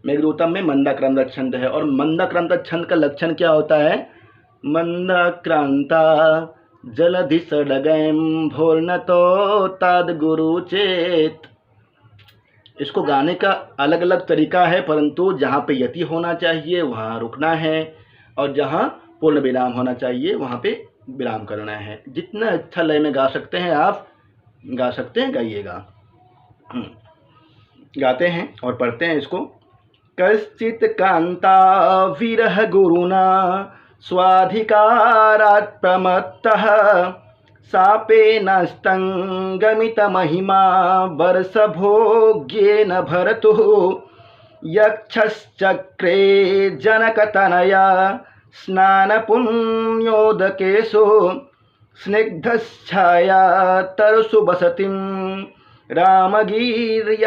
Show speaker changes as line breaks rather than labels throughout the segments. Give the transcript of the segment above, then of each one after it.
मेघदूतम में मंदाक्रांत छंद है, और मंदाक्रांत छंद का लक्षण क्या होता है? मंदाक्रांता जलधि सडगैम भोर्नतो ताद गुरु चेत। इसको गाने का अलग अलग तरीका है, परंतु जहाँ पे यति होना चाहिए वहाँ रुकना है, और जहाँ पूर्ण विराम होना चाहिए वहाँ पे विराम करना है। जितना अच्छा लय में गा सकते हैं आप गा सकते हैं, गाइएगा। गाते हैं और पढ़ते हैं इसको। कश्चित कांता विरह गुरुना स्वाधिकारात् प्रमत्तः सापेनस्तंगमित महिमा वर्षभोग्येन भरतुः यक्षश्चक्रे जनकतनया स्नानपुण्योदकेषु स्निग्धच्छाया तरसु वसतिं रामगीर्याश्रमेषु।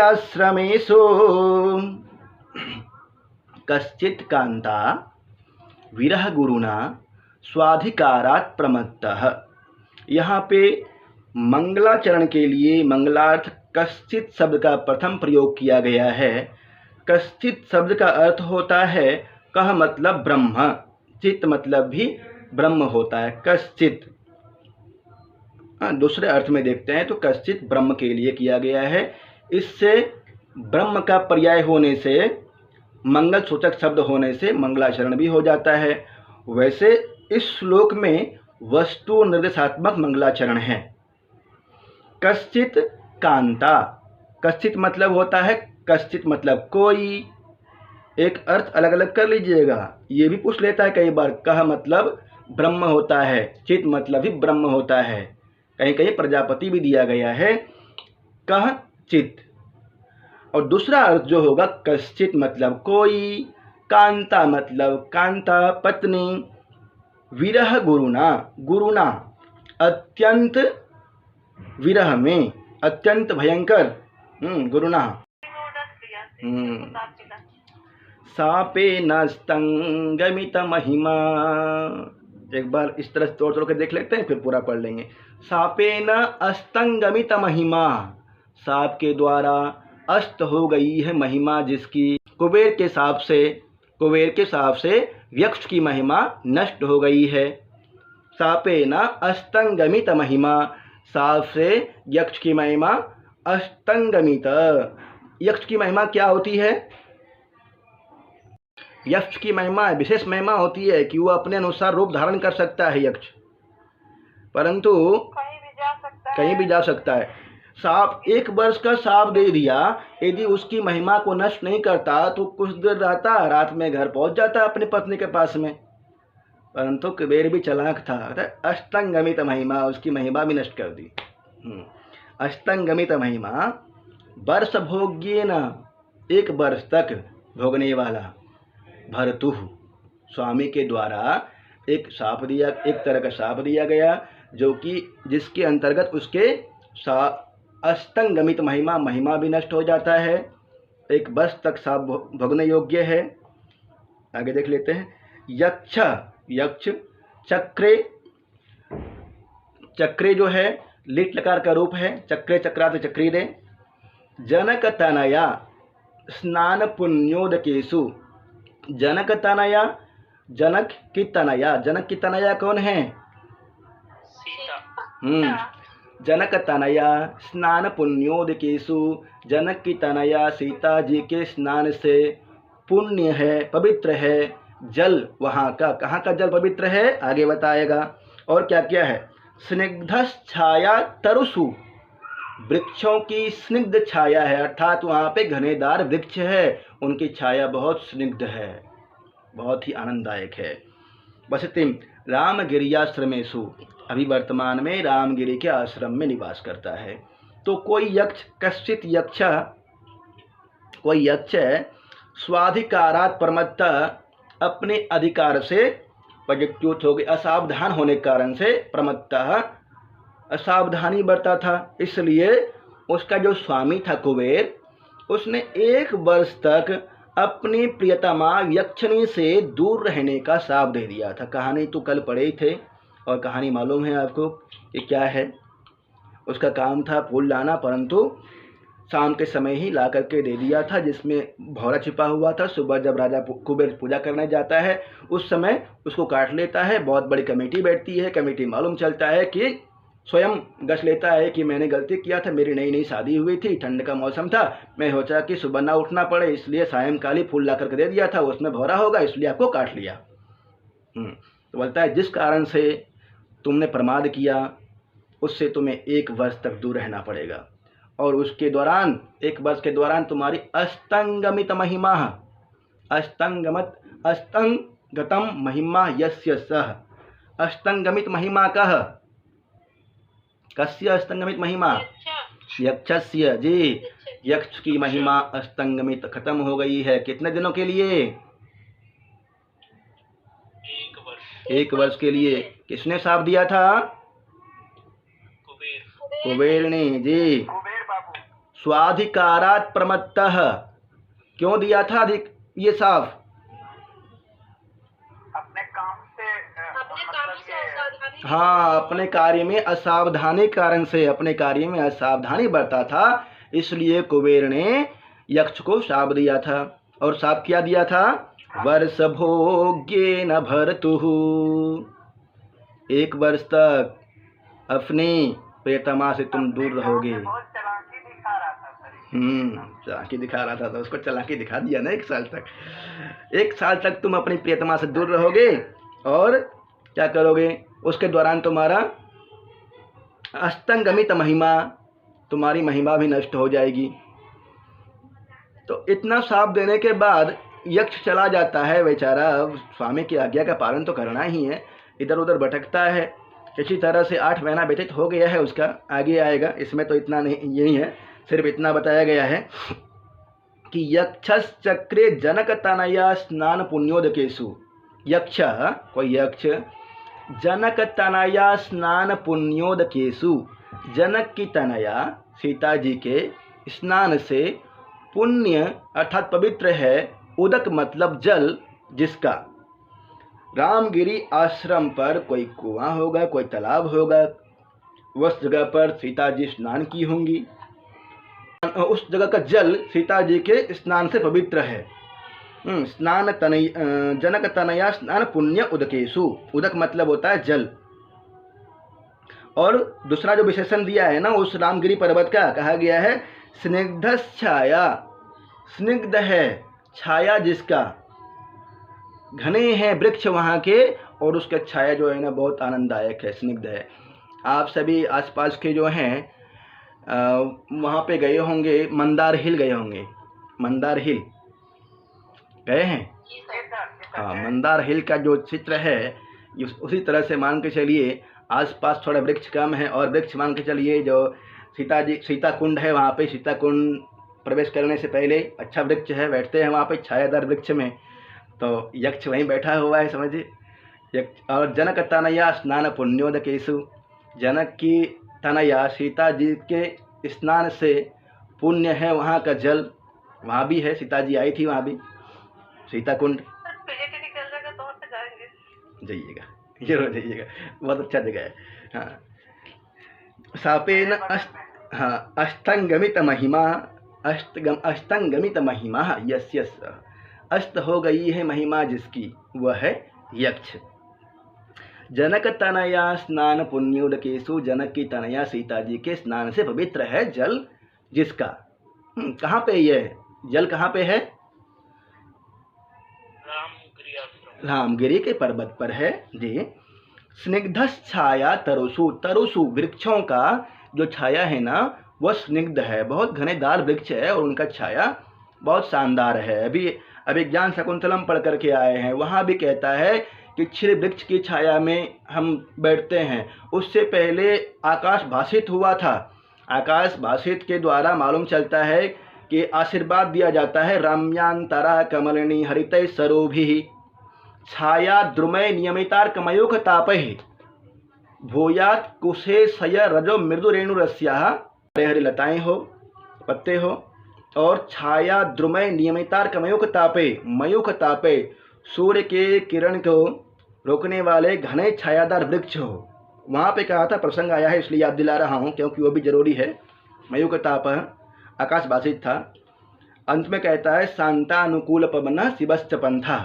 कश्चित् कांता विरह गुरुना स्वाधिकारात् प्रमत्तः। यहाँ पे मंगलाचरण के लिए मंगलार्थ कश्चित शब्द का प्रथम प्रयोग किया गया है। कश्चित शब्द का अर्थ होता है कह मतलब ब्रह्म, चित मतलब भी ब्रह्म होता है। कश्चित दूसरे अर्थ में देखते हैं तो कश्चित ब्रह्म के लिए किया गया है। इससे ब्रह्म का पर्याय होने से, मंगल सूचक शब्द होने से मंगलाचरण भी हो जाता है। वैसे इस श्लोक में वस्तु निर्देशात्मक मंगलाचरण है। कश्चित कांता, कश्चित मतलब होता है कश्चित मतलब कोई। एक अर्थ अलग अलग कर लीजिएगा। ये भी पूछ लेता है कई बार, कह मतलब ब्रह्म होता है, चित मतलब भी ब्रह्म होता है। कहीं कहीं प्रजापति भी दिया गया है, कह चित। और दूसरा अर्थ जो होगा कश्चित मतलब कोई, कांता मतलब कांता पत्नी, विरह गुरुना, गुरुना अत्यंत विरह में, अत्यंत भयंकर, गुरुना सापेन स्तंगमित महिमा। एक बार इस तरह तोड़ तोड़ के देख लेते हैं, फिर पूरा पढ़ लेंगे। सापेन अस्तंगमित महिमा, सांप के द्वारा अस्त हो गई है महिमा जिसकी। कुबेर के सांप से यक्ष की महिमा नष्ट हो गई है। सापेन अस्तंगमित महिमा, सांप से यक्ष की महिमा अस्तंगमित। यक्ष की महिमा क्या होती है? यक्ष की महिमा विशेष महिमा होती है कि वो अपने अनुसार रूप धारण कर सकता है यक्ष, परंतु कहीं भी जा सकता है। सांप 1 वर्ष का सांप दे दिया, यदि उसकी महिमा को नष्ट नहीं करता तो कुछ देर रहता, रात में घर पहुंच जाता अपनी पत्नी के पास में। परंतु कुबेर भी चालाक था, अस्तंगमित महिमा, उसकी महिमा भी नष्ट कर दी। अस्तंगमित महिमा वर्ष भोग्येन, 1 वर्ष तक भोगने वाला, भरतुः स्वामी के द्वारा एक तरह का शाप दिया गया, जो कि जिसके अंतर्गत उसके अस्तंगमित महिमा भी नष्ट हो जाता है। 1 वर्ष तक शाप भोगने योग्य है। आगे देख लेते हैं। यक्ष चक्रे जो है लिट लकार का रूप है, चक्रे चक्रात चक्रीरे। जनक तनया स्नान पुण्योदकेषु, जनक तनया, जनक की तनया कौन है? जनक तनया स्नान पुण्योदकेषु, जनक की तनया सीता जी के स्नान से पुण्य है, पवित्र है। जल वहाँ का, कहाँ का जल पवित्र है आगे बताएगा। और क्या क्या है? स्निग्ध छाया तरुसु, वृक्षों की स्निग्ध छाया है, अर्थात वहाँ पे घनेदार वृक्ष है, उनकी छाया बहुत स्निग्ध है, बहुत ही आनंददायक है। वसतिम रामगिरियाश्रमेषु, अभी वर्तमान में रामगिरी के आश्रम में निवास करता है। तो कोई यक्ष, कश्चित यक्ष, कोई यक्ष स्वाधिकारात् प्रमत्त, अपने अधिकार से पजच्युत हो गए, असावधान होने के कारण से, प्रमत्तः असावधानी बरता था, इसलिए उसका जो स्वामी था कुबेर, उसने 1 वर्ष तक अपनी प्रियतमा यक्षिणी से दूर रहने का शाप दे दिया था। कहानी तो कल पढ़े ही थे, और कहानी मालूम है आपको कि क्या है। उसका काम था फूल लाना, परंतु शाम के समय ही ला करके दे दिया था, जिसमें भौरा छिपा हुआ था। सुबह जब राजा कुबेर पूजा करने जाता है उस समय उसको काट लेता है। बहुत बड़ी कमेटी बैठती है, कमेटी मालूम चलता है कि स्वयं गश लेता है कि मैंने गलती किया था, मेरी नई नई शादी हुई थी, ठंड का मौसम था, मैं सोचा कि सुबह ना उठना पड़े, इसलिए सायंकाल ही फूल ला करके दे दिया था, उसमें भौरा होगा इसलिए आपको काट लिया। तो बोलता है जिस कारण से तुमने प्रमाद किया उससे तुम्हें 1 वर्ष तक दूर रहना पड़ेगा, और उसके दौरान 1 वर्ष के दौरान तुम्हारी अस्तंगमित महिमा, अस्तंगतम महिमा यस्य सह, अस्तंगमित महिमा कह, कस्य अस्तंगमित महिमा, यक्षस्य जी, यक्ष की महिमा अस्तंगमित खत्म हो गई है। कितने दिनों के लिए? 1 वर्ष के लिए। किसने शाप दिया था? कुबेर ने जी। स्वाधिकारात् प्रमत्तः, क्यों दिया था ये शाप?
अपने काम से
हाँ, अपने कार्य में असावधानी कारण से, अपने कार्य में असावधानी बरता था, इसलिए कुबेर ने यक्ष को शाप दिया था। और शाप क्या दिया था? वर्ष भोग्येन भर्तुः, 1 वर्ष तक अपनी प्रियतमा से तुम दूर रहोगे। चालाकी दिखा रहा था तो उसको चालाकी दिखा दिया ना। 1 साल तक, 1 साल तक तुम अपनी प्रियतमा से दूर रहोगे, और क्या करोगे? उसके दौरान तुम्हारा अस्तंगमित महिमा, तुम्हारी महिमा भी नष्ट हो जाएगी। तो इतना शाप देने के बाद यक्ष चला जाता है बेचारा। स्वामी की आज्ञा का पालन तो करना ही है, इधर उधर भटकता है। किसी तरह से 8 महीना व्यतीत हो गया है उसका, आगे आएगा, इसमें तो इतना नहीं, यही है, सिर्फ इतना बताया गया है कि यक्षश्चक्रे जनकतनया स्नान पुण्योदकेषु, यक्ष, कोई यक्ष, जनकतनया स्नान पुण्योदकेषु, जनक की तनया सीता जी के स्नान से पुण्य अर्थात पवित्र है, उदक मतलब जल, जिसका रामगिरी आश्रम पर कोई कुआं होगा, कोई तालाब होगा, उस जगह पर सीता जी स्नान की होंगी, उस जगह का जल सीता जी के स्नान से पवित्र है। स्नान तनय, जनक तनया स्नान पुण्य उदकेशु, उदक मतलब होता है जल। और दूसरा जो विशेषण दिया है ना उस रामगिरी पर्वत का, कहा गया है स्निग्ध छाया, स्निग्ध है छाया जिसका, घने हैं वृक्ष वहाँ के, और उसका छाया जो है ना बहुत आनंददायक है, स्निग्ध है। आप सभी आसपास के जो हैं वहाँ पे गए होंगे, मंदार हिल गए होंगे, मंदार हिल गए हैं? हाँ, मंदार हिल का जो चित्र है उसी तरह से मान के चलिए, आसपास थोड़ा वृक्ष कम है, और वृक्ष मान के चलिए जो सीता कुंड है वहाँ पे, सीता कुंड प्रवेश करने से पहले अच्छा वृक्ष है, बैठते हैं वहाँ पे छायादार वृक्ष में, तो यक्ष वहीं बैठा हुआ है समझिए। और जनक तनया स्नान पुण्योदकेषु, जनक की तनया सीता जी के स्नान से पुण्य है वहाँ का जल, वहाँ भी है, सीता जी आई थी वहाँ भी, सीता कुंड। जाइएगा, जरूर जाइएगा, बहुत अच्छा जगह है। हाँ, सापेन हाँ, अस्तंगमित महिमा, अस्तंगमित महिमा यस्य, अस्त हो गई है महिमा जिसकी, वह है यक्ष। जनक तनया स्नान पुण्योदकेषु, जनक की तनया सीता जी के स्नान से पवित्र है जल जिसका। कहाँ पे यह जल कहाँ पे है? रामगिरी के पर्वत पर है जी। स्निग्ध छाया तरुषु, तरुषु वृक्षों का जो छाया है ना वह स्निग्ध है, बहुत घनेदार वृक्ष है और उनका छाया बहुत शानदार है। अभी ज्ञान शकुंतलम पढ़ करके आए हैं, वहाँ भी कहता है कि क्षीर वृक्ष की छाया में हम बैठते हैं। उससे पहले आकाश भाषित हुआ था, आकाश भाषित के द्वारा मालूम चलता है कि आशीर्वाद दिया जाता है, राम्यांतरा कमलिनी हरितै सरोभिः छाया द्रुमय नियमितार कमयोख तापहि भूयात कुशे सय रजो मृदु रेणुरस्याः, हरे हरी लताएं हो, पत्ते हो, और छाया द्रुमय नियमितार कमयोख तापे, मयूख तापे सूर्य के किरण को रोकने वाले घने छायादार वृक्ष हो। वहाँ पे कहा था, प्रसंग आया है इसलिए याद दिला रहा हूँ क्योंकि वो भी जरूरी है। मयूख ताप आकाशभाषित था। अंत में कहता है शांतानुकूल पवन शिवश्च पंथा,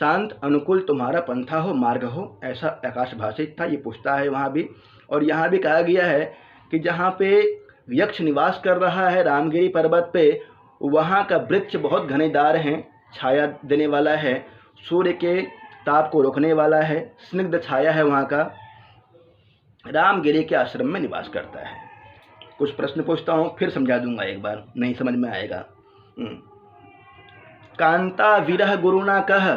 शांत अनुकूल तुम्हारा पंथा हो, मार्ग हो, ऐसा आकाशभाषित था। ये पूछता है वहाँ भी। और यहाँ भी कहा गया है कि जहाँ पे यक्ष निवास कर रहा है रामगिरी पर्वत पे, वहाँ का वृक्ष बहुत घनेदार हैं, छाया देने वाला है, सूर्य के ताप को रोकने वाला है, स्निग्ध छाया है वहाँ का। रामगिरी के आश्रम में निवास करता है। कुछ प्रश्न पूछता हूँ, फिर समझा दूंगा, एक बार नहीं समझ में आएगा। कांता विरह गुरुना कह,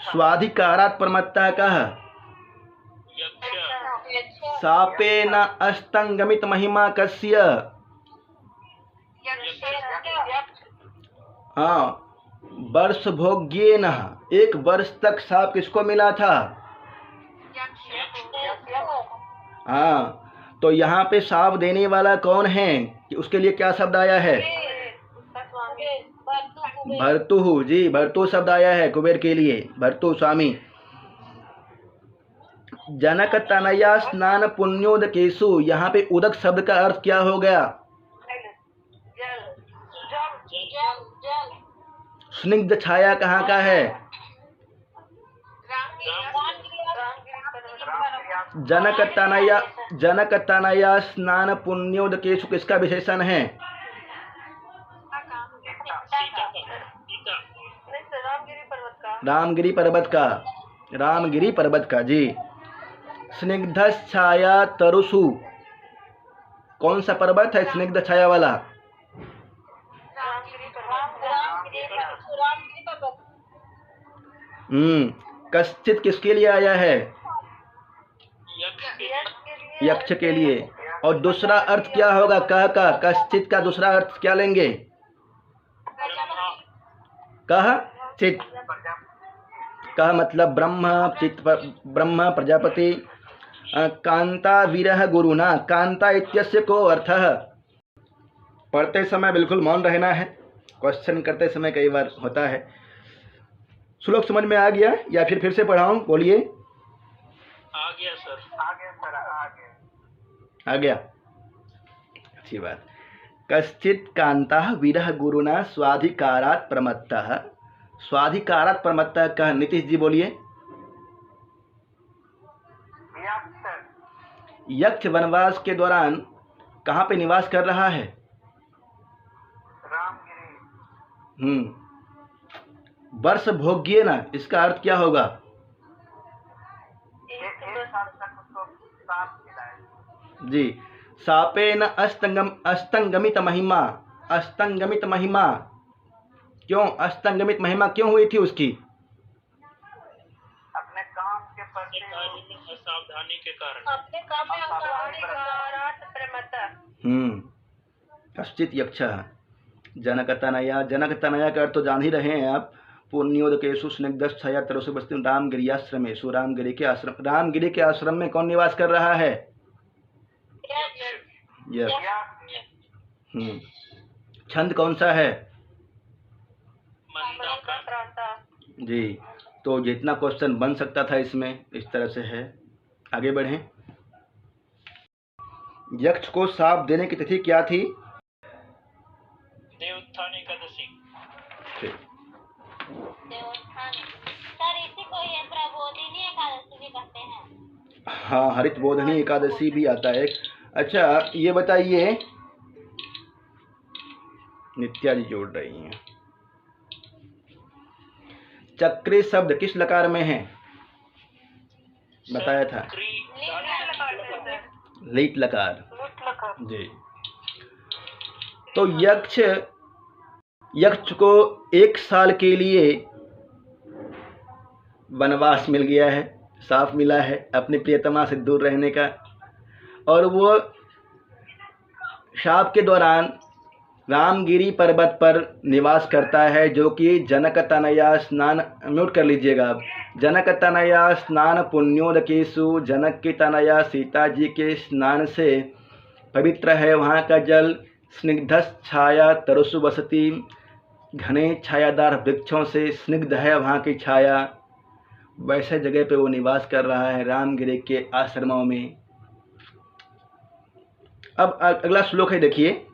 स्वाधिकारात् प्रमत्ता कह, सापे न अस्तंगमित महिमा कस्य। हाँ, वर्ष भोग्ये न, एक वर्ष तक साप किसको मिला था? हाँ, तो यहाँ पे साप देने वाला कौन है कि उसके लिए क्या शब्द आया है? भर्तु जी, भर्तु शब्द आया है कुबेर के लिए, भर्तु स्वामी। जनक तनया स्नान पुण्योदकेषु, यहाँ पे उदक शब्द का अर्थ क्या हो गया? स्निग्ध छाया कहाँ का है? जनक तनया स्नान पुण्योदकेषु किसका विशेषण है? रामगिरी पर्वत का, रामगिरी पर्वत का जी। स्निग्ध छाया तरुषु, कौन सा पर्वत है स्निग्ध छाया वाला? कश्चित किसके लिए आया है? यक्ष के लिए। और दूसरा अर्थ क्या होगा कह का? कश्चित का दूसरा अर्थ क्या लेंगे? कह चित, कह मतलब ब्रह्म, चित ब्रह्म प्रजापति। कांता विरह गुरुना, कांता इत्यस्य को अर्थः। पढ़ते समय बिल्कुल मौन रहना है, क्वेश्चन करते समय कई बार होता है। श्लोक समझ में आ गया या फिर से पढ़ाऊं? बोलिए।
आ गया सर, आ गया सर,
आ गया, अच्छी बात। कश्चित कांता विरह गुरुना स्वाधिकारात् प्रमत्तः, स्वाधिकारात् प्रमत्तः कह, नीतीश जी बोलिए। यक्ष वनवास के दौरान कहाँ पे निवास कर रहा है? रामगिरी। वर्ष भोग्य ना, इसका अर्थ क्या होगा? जी, सापेन अस्तंगमित महिमा, अस्तंगमित महिमा। क्यों अस्तंगमित महिमा क्यों हुई थी उसकी?
अपने काम के प्रति असावधानी के कारण, अपने काम में
कश्चित यक्ष। जनक तनया, जनक तनया का अर्थ तो जान ही रहे हैं आप। पुण्योदकेषु स्निग्ध छाया तरुषु बस्ति रामगिरी आश्रमेषु, रामगिरी के आश्रम, रामगिरी के आश्रम में कौन निवास कर रहा है? छंद कौन सा है? जी, तो जितना क्वेश्चन बन सकता था इसमें इस तरह से है। आगे बढ़ें। यक्ष को शाप देने की तिथि क्या थी?
देवोत्थान एकादशी।
सर इसी को ये प्रबोधिनी एकादशी भी कहते हैं।
हाँ, हरित बोधनी एकादशी भी आता है। अच्छा ये बताइए, नित्या जी जोड़ रही हैं, चक्री शब्द किस लकार में है? बताया था, लीट लकार जी। तो यक्ष को 1 साल के लिए वनवास मिल गया है, साफ मिला है अपनी प्रियतमा से दूर रहने का, और वो शाप के दौरान रामगिरी पर्वत पर निवास करता है, जो कि जनक तनया स्नान, म्यूट कर लीजिएगा आप, जनक तनया स्नान पुण्योदकेषु, जनक की तनया सीता जी के स्नान से पवित्र है वहाँ का जल। स्निग्ध छाया तरुषु बसती, घने छायादार वृक्षों से स्निग्ध है वहाँ की छाया, वैसे जगह पे वो निवास कर रहा है रामगिरी के आश्रमों में। अब अगला श्लोक है, देखिए।